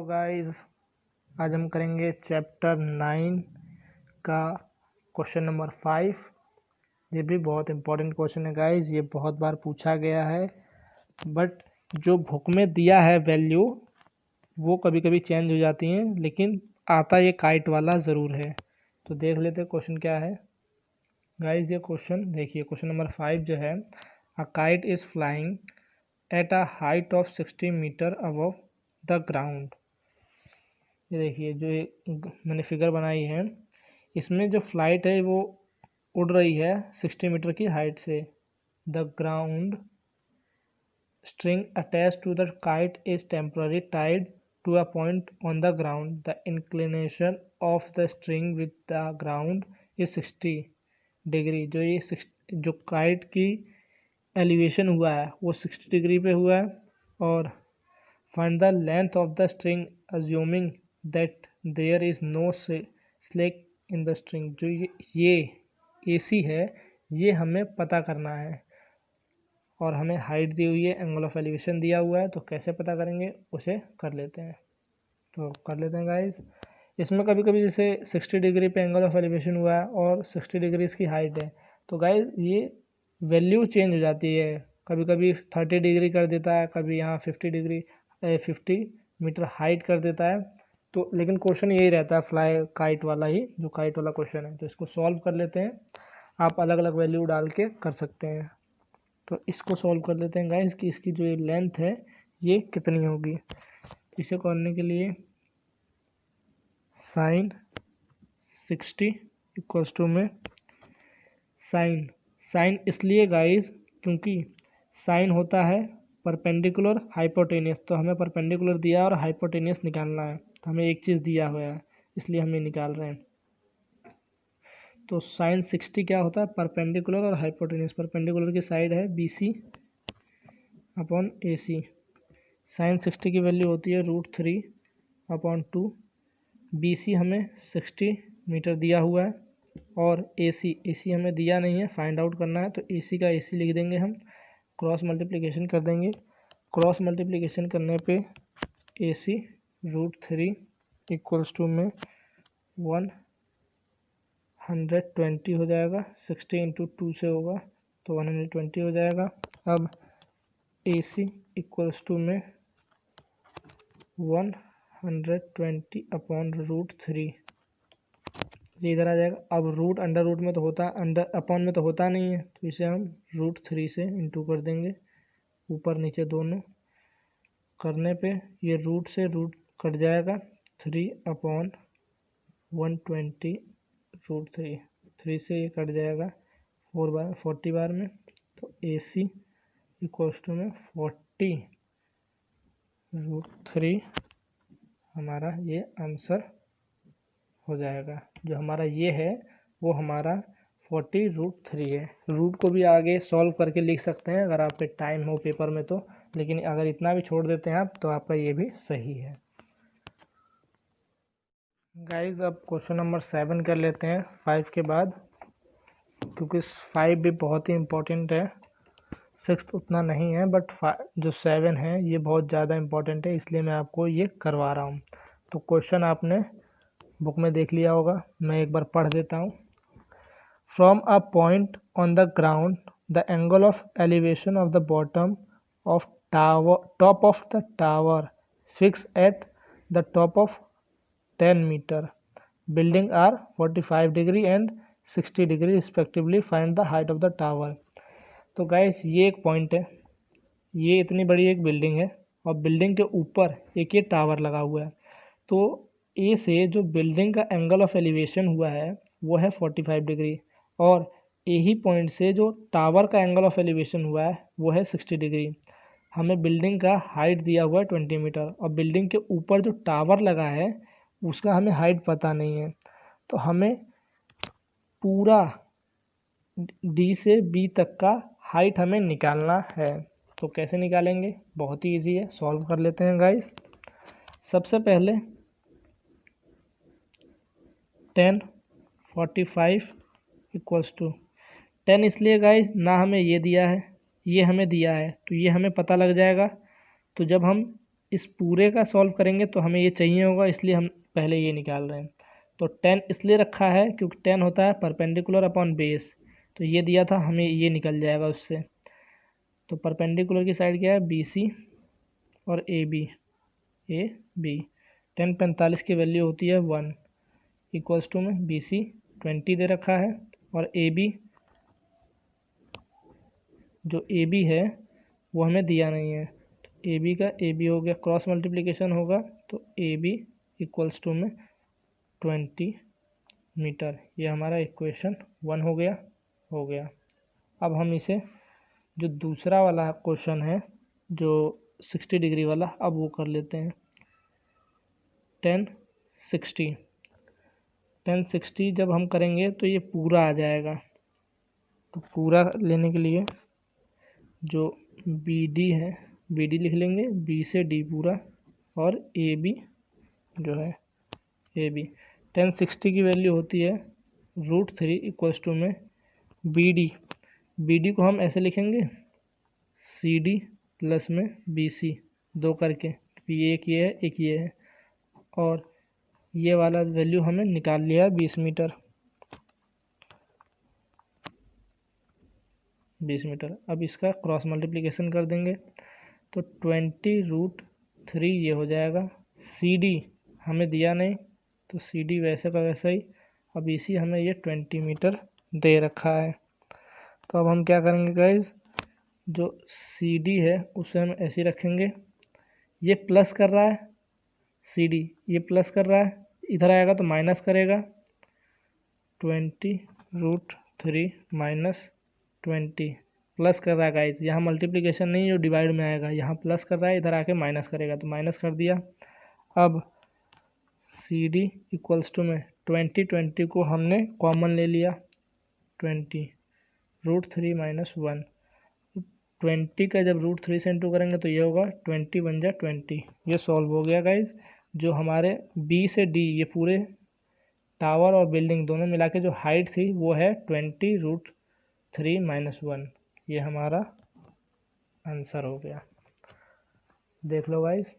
Guys, आज हम करेंगे चैप्टर 9 का क्वेश्चन नंबर 5। ये भी बहुत इंपॉर्टेंट क्वेश्चन है गाइस, ये बहुत बार पूछा गया है। बट जो बुक में दिया है वैल्यू वो कभी कभी चेंज हो जाती हैं, लेकिन आता ये काइट वाला ज़रूर है। तो देख लेते हैं क्वेश्चन क्या है गाइस। ये क्वेश्चन देखिए, क्वेश्चन नंबर 5 जो है, a kite is flying at a height of 60 metre above the ground. ये देखिए जो मैंने फिगर बनाई है, इसमें जो फ्लाइट है वो उड़ रही है 60 मीटर की हाइट से। The ground string attach to the kite is temporary tied to a point on the ground. The inclination of the string with the ground is 60 degree. जो काइट की एलिवेशन हुआ है वो 60 डिग्री पे हुआ है। और find the length of the string assuming that there is no slack in the string. जो ये AC है, ये हमें पता करना है और हमें हाइट दी हुई है, एंगल ऑफ एलिवेशन दिया हुआ है। तो कैसे पता करेंगे उसे कर लेते हैं। तो कर लेते हैं गाइस। इसमें कभी कभी जैसे 60 डिग्री पे एंगल ऑफ एलिवेशन हुआ है और 60 डिग्री इसकी हाइट है, तो गाइस ये वैल्यू चेंज हो जाती है। कभी कभी 30 डिग्री कर देता है, कभी यहाँ 50 मीटर हाइट कर देता है। तो लेकिन क्वेश्चन यही रहता है, फ्लाई काइट वाला ही, जो काइट वाला क्वेश्चन है। तो इसको सॉल्व कर लेते हैं, आप अलग अलग वैल्यू डाल के कर सकते हैं। तो इसको सॉल्व कर लेते हैं गाइस कि इसकी जो ये लेंथ है ये कितनी होगी। इसे करने के लिए साइन 60 इक्वल्स टू में साइन इसलिए गाइस क्योंकि साइन होता है परपेंडिकुलर हाइपोटेनियस। तो हमें परपेंडिकुलर दिया और हाइपोटेनियस निकालना है, तो हमें एक चीज़ दिया हुआ है इसलिए हम ये निकाल रहे हैं। तो साइन 60 क्या होता है, परपेंडिकुलर और हाइपोटेनियस। परपेंडिकुलर की साइड है BC अपॉन AC। साइन 60 की वैल्यू होती है √3/2। BC हमें 60 मीटर दिया हुआ है और AC हमें दिया नहीं है, फाइंड आउट करना है। तो AC का AC लिख देंगे हम, क्रॉस मल्टीप्लिकेशन कर देंगे। क्रॉस मल्टीप्लिकेशन करने पे AC √3 इक्वल्स टू में 120 हो जाएगा। 60 × 2 से होगा तो 120 हो जाएगा। अब AC इक्वल्स टू में 120 अपॉन √3, ये इधर आ जाएगा। अब रूट अंडर रूट में तो होता, अंडर अपॉन में तो होता नहीं है, तो इसे हम √3 से इंटू कर देंगे, ऊपर नीचे दोनों करने पे ये रूट से रूट कट जाएगा। 3/120 √3 से ये कट जाएगा 40 बार में। तो AC इक्वल्स टू में 40 √3 हमारा ये आंसर हो जाएगा। जो हमारा ये है वो हमारा 40 √3 है। रूट को भी आगे सॉल्व करके लिख सकते हैं अगर आप पे टाइम हो पेपर में तो, लेकिन अगर इतना भी छोड़ देते हैं आप तो आपका ये भी सही है। गाइस अब क्वेश्चन नंबर 7 कर लेते हैं 5 के बाद, क्योंकि 5 भी बहुत ही इम्पोर्टेंट है। 6 उतना नहीं है, बट जो 7 है ये बहुत ज़्यादा इम्पोर्टेंट है, इसलिए मैं आपको ये करवा रहा हूँ। तो क्वेश्चन आपने बुक में देख लिया होगा, मैं एक बार पढ़ देता हूँ। From a point on the ground the angle of elevation of the bottom of top of the tower fix at the top of 10 metre building are 45 degree and 60 degree respectively. Find the height of the tower. तो guys ये एक point है, ये इतनी बड़ी एक building है और बिल्डिंग के ऊपर एक ये टावर लगा हुआ है। तो ए से जो बिल्डिंग का एंगल ऑफ एलिवेशन हुआ है वो है 45 डिग्री, और यही पॉइंट से जो टावर का एंगल ऑफ एलिवेशन हुआ है वो है 60 डिग्री। हमें बिल्डिंग का हाइट दिया हुआ है 20 मीटर, और बिल्डिंग के ऊपर जो टावर लगा है उसका हमें हाइट पता नहीं है। तो हमें पूरा D से B तक का हाइट हमें निकालना है। तो कैसे निकालेंगे, बहुत ही इजी है, सॉल्व कर लेते हैं गाइस। सबसे पहले 10 45 इक्वल्स टू 10, इसलिए गाइस ना हमें ये दिया है, ये हमें दिया है, तो ये हमें पता लग जाएगा। तो जब हम इस पूरे का सॉल्व करेंगे तो हमें ये चाहिए होगा, इसलिए हम पहले ये निकाल रहे हैं। तो 10 इसलिए रखा है क्योंकि 10 होता है परपेंडिकुलर अपॉन बेस, तो ये दिया था, हमें ये निकल जाएगा उससे। तो परपेंडिकुलर की साइड क्या है, BC और AB 10 45 की वैल्यू होती है 1 इक्वल्स टू में BC 20 दे रखा है और AB जो AB है वो हमें दिया नहीं है, तो AB का AB हो गया, क्रॉस मल्टीप्लिकेशन होगा तो AB इक्वल्स टू में 20 मीटर। ये हमारा इक्वेशन 1 हो गया। अब हम इसे जो दूसरा वाला क्वेश्चन है जो 60 डिग्री वाला, अब वो कर लेते हैं। 1060 जब हम करेंगे तो ये पूरा आ जाएगा। तो पूरा लेने के लिए जो BD है, BD लिख लेंगे, B से D पूरा और AB जो है AB। 1060 की वैल्यू होती है √3 इक्वल्स टू में BD को हम ऐसे लिखेंगे CD प्लस में BC 2 करके, एक ये है एक ये है, और ये वाला वैल्यू हमें निकाल लिया है 20 मीटर। अब इसका क्रॉस मल्टीप्लिकेशन कर देंगे तो 20√3 ये हो जाएगा। CD हमें दिया नहीं तो CD वैसे का वैसा ही। अब BC हमें ये 20 मीटर दे रखा है। तो अब हम क्या करेंगे गाइज, जो CD है उसे हम ऐसे ही रखेंगे, ये प्लस कर रहा है, CD ये प्लस कर रहा है, इधर आएगा तो माइनस करेगा। 20√3 माइनस 20 प्लस कर रहा है गाइज, यहाँ मल्टीप्लिकेशन नहीं जो डिवाइड में आएगा, यहाँ प्लस कर रहा है, इधर आके माइनस करेगा तो माइनस कर दिया। अब CD इक्वल्स टू में 20 को हमने कॉमन ले लिया, 20√3 माइनस 1, 20 का जब √3 से इंटू करेंगे तो ये होगा 20 बन जा 20। ये सॉल्व हो गया गाइज। जो हमारे B से D ये पूरे टावर और बिल्डिंग दोनों मिला के जो हाइट थी वो है 20√3 माइनस 1। ये हमारा आंसर हो गया। देख लो गाइज।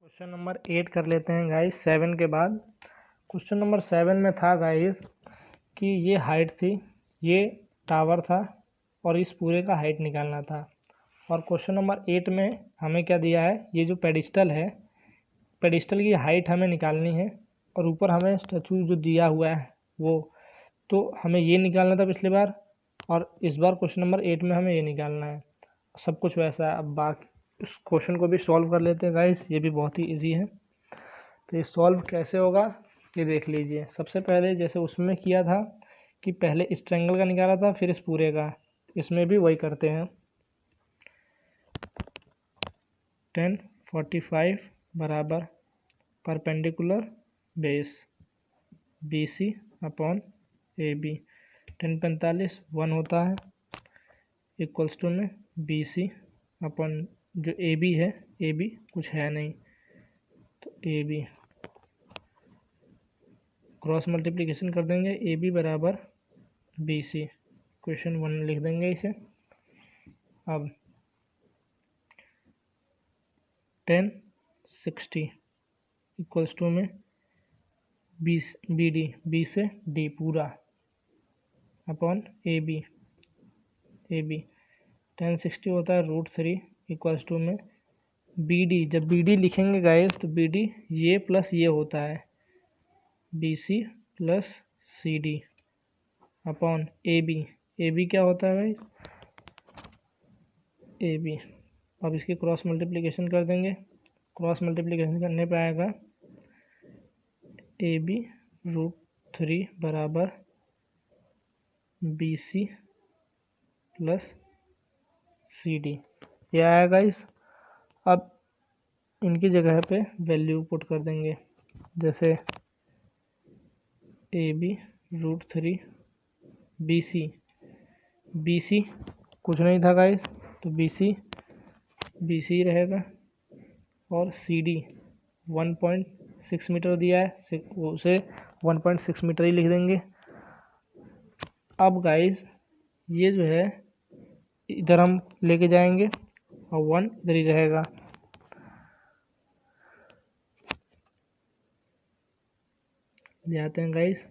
क्वेश्चन नंबर 8 कर लेते हैं गाइज 7 के बाद। क्वेश्चन नंबर 7 में था गाइज कि ये हाइट थी, ये टावर था और इस पूरे का हाइट निकालना था। और क्वेश्चन नंबर 8 में हमें क्या दिया है, ये जो पेडिस्टल है, पेडिस्टल की हाइट हमें निकालनी है और ऊपर हमें स्टैचू जो दिया हुआ है वो, तो हमें ये निकालना था पिछली बार और इस बार क्वेश्चन नंबर 8 में हमें ये निकालना है। सब कुछ वैसा है। अब बाकी इस क्वेश्चन को भी सॉल्व कर लेते हैं गाइस, ये भी बहुत ही इजी है। तो ये सॉल्व कैसे होगा ये देख लीजिए। सबसे पहले जैसे उसमें किया था कि पहले इस ट्रायंगल का निकाला था फिर इस पूरे का, इसमें भी वही करते हैं। 1045 बराबर perpendicular base BC upon AB। 1045 1 होता है इक्वल्स टू में BC अपॉन जो AB है, AB कुछ है नहीं तो AB क्रॉस मल्टीप्लिकेशन कर देंगे, AB बराबर BC, क्वेश्चन 1 लिख देंगे इसे। अब 1060 इक्वल्स टू में BD B से D पूरा अपॉन AB 1060 होता है √3 इक्वल्स टू में BD, जब BD लिखेंगे गाइस तो BD ये प्लस ये होता है BC plus CD upon AB क्या होता है गाइस AB। अब इसकी क्रॉस मल्टीप्लिकेशन कर देंगे, क्रॉस मल्टीप्लिकेशन करने पे आएगा AB √3 बराबर BC प्लस CD, ये आया गाइस। अब इनकी जगह पे वैल्यू पुट कर देंगे, जैसे AB √3 BC कुछ नहीं था गाइस तो BC रहेगा और CD 1.6 मीटर दिया है, उसे 1.6 मीटर ही लिख देंगे। अब गाइस ये जो है इधर हम लेके जाएंगे और 1 इधर ही रहेगा। ले आते हैं गाइस,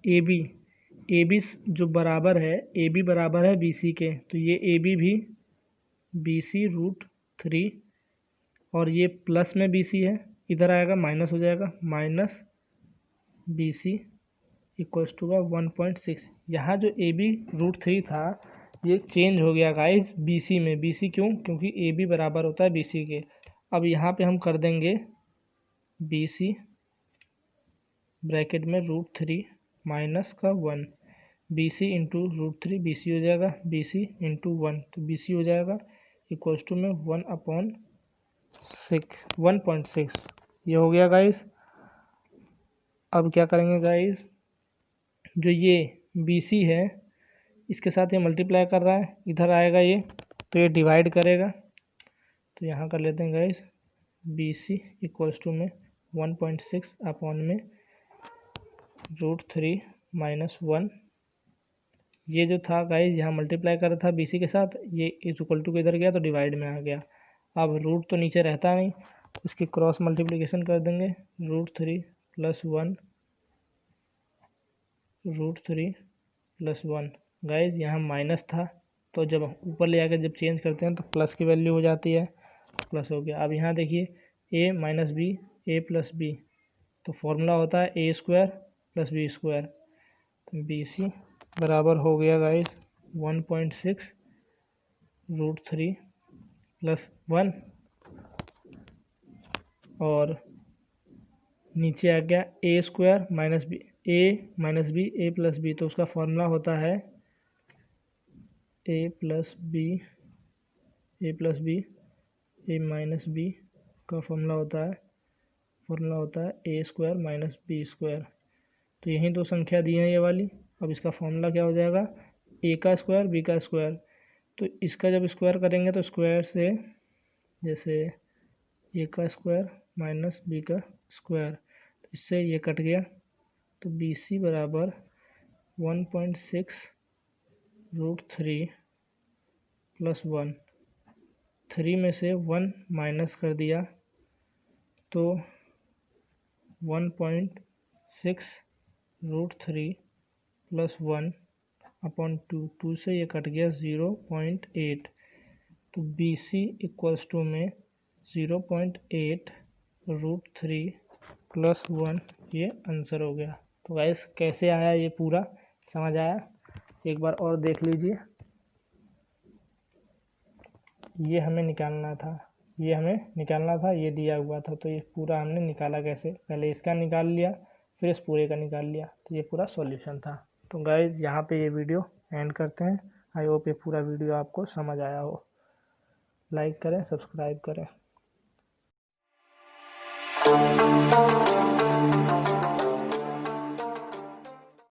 ए बी जो बराबर है, ए बी बराबर है बी सी के, तो ये ए बी भी बी सी √3 और ये प्लस में बी सी है, इधर आएगा माइनस हो जाएगा, minus B C equals to 1.6। यहाँ जो ए बी √3 था ये चेंज हो गया गाइस बी सी में। बी सी क्यों? क्योंकि ए बी बराबर होता है बी सी के। अब यहाँ पे हम कर देंगे बी सी ब्रैकेट में √3 माइनस का 1, B C into √3 B C हो जाएगा, बी सी इंटू 1 तो बी सी हो जाएगा इक्वल्स टू में 1/6 ये हो गया गाइस। अब क्या करेंगे गाइस, जो ये बी सी है इसके साथ ये मल्टीप्लाई कर रहा है, इधर आएगा ये तो ये डिवाइड करेगा, तो यहाँ कर लेते हैं guys B C equals to में 1.6 अपॉन में √3 माइनस 1। ये जो था गाइस यहाँ मल्टीप्लाई कर रहा था बी सी के साथ, ये इज इक्वल टू इधर गया तो डिवाइड में आ गया। अब रूट तो नीचे रहता नहीं तो इसकी क्रॉस मल्टीप्लिकेशन कर देंगे, √3 + 1 √3 + 1। गाइस यहाँ माइनस था तो जब ऊपर ले आकर जब चेंज करते हैं तो प्लस की वैल्यू हो जाती है, प्लस हो गया। अब यहाँ देखिए a - b a + b तो फॉर्मूला होता है a² + b², तो बी सी बराबर हो गया गाइस 1.6 √3 + 1 और नीचे आ गया a² - b a + b तो उसका फॉर्मूला होता है a + b a - b का फॉर्मूला होता है a² - b²। तो यही दो संख्या दी है ये वाली। अब इसका फॉर्मूला क्या हो जाएगा, a का स्क्वायर b का स्क्वायर, तो इसका जब स्क्वायर करेंगे तो स्क्वायर से जैसे a का स्क्वायर माइनस b का स्क्वायर, तो इससे ये कट गया, तो बी सी बराबर 1.6 √3 + 1, 3 में से 1 माइनस कर दिया तो 1.6 √3 + 1 अपॉन 2 से ये कट गया 0.8, तो बी सी इक्वल्स टू में 0.8 √3 + 1 ये आंसर हो गया। तो गाइस कैसे आया ये पूरा समझ आया, एक बार और देख लीजिए। ये हमें निकालना था, ये दिया हुआ था, तो ये पूरा हमने निकाला कैसे, पहले इसका निकाल लिया फिर इस पूरे का निकाल लिया, तो ये पूरा सॉल्यूशन था। तो गाइस यहाँ पे ये वीडियो एंड करते हैं। आई होप ये पूरा वीडियो आपको समझ आया हो। लाइक करें, सब्सक्राइब करें।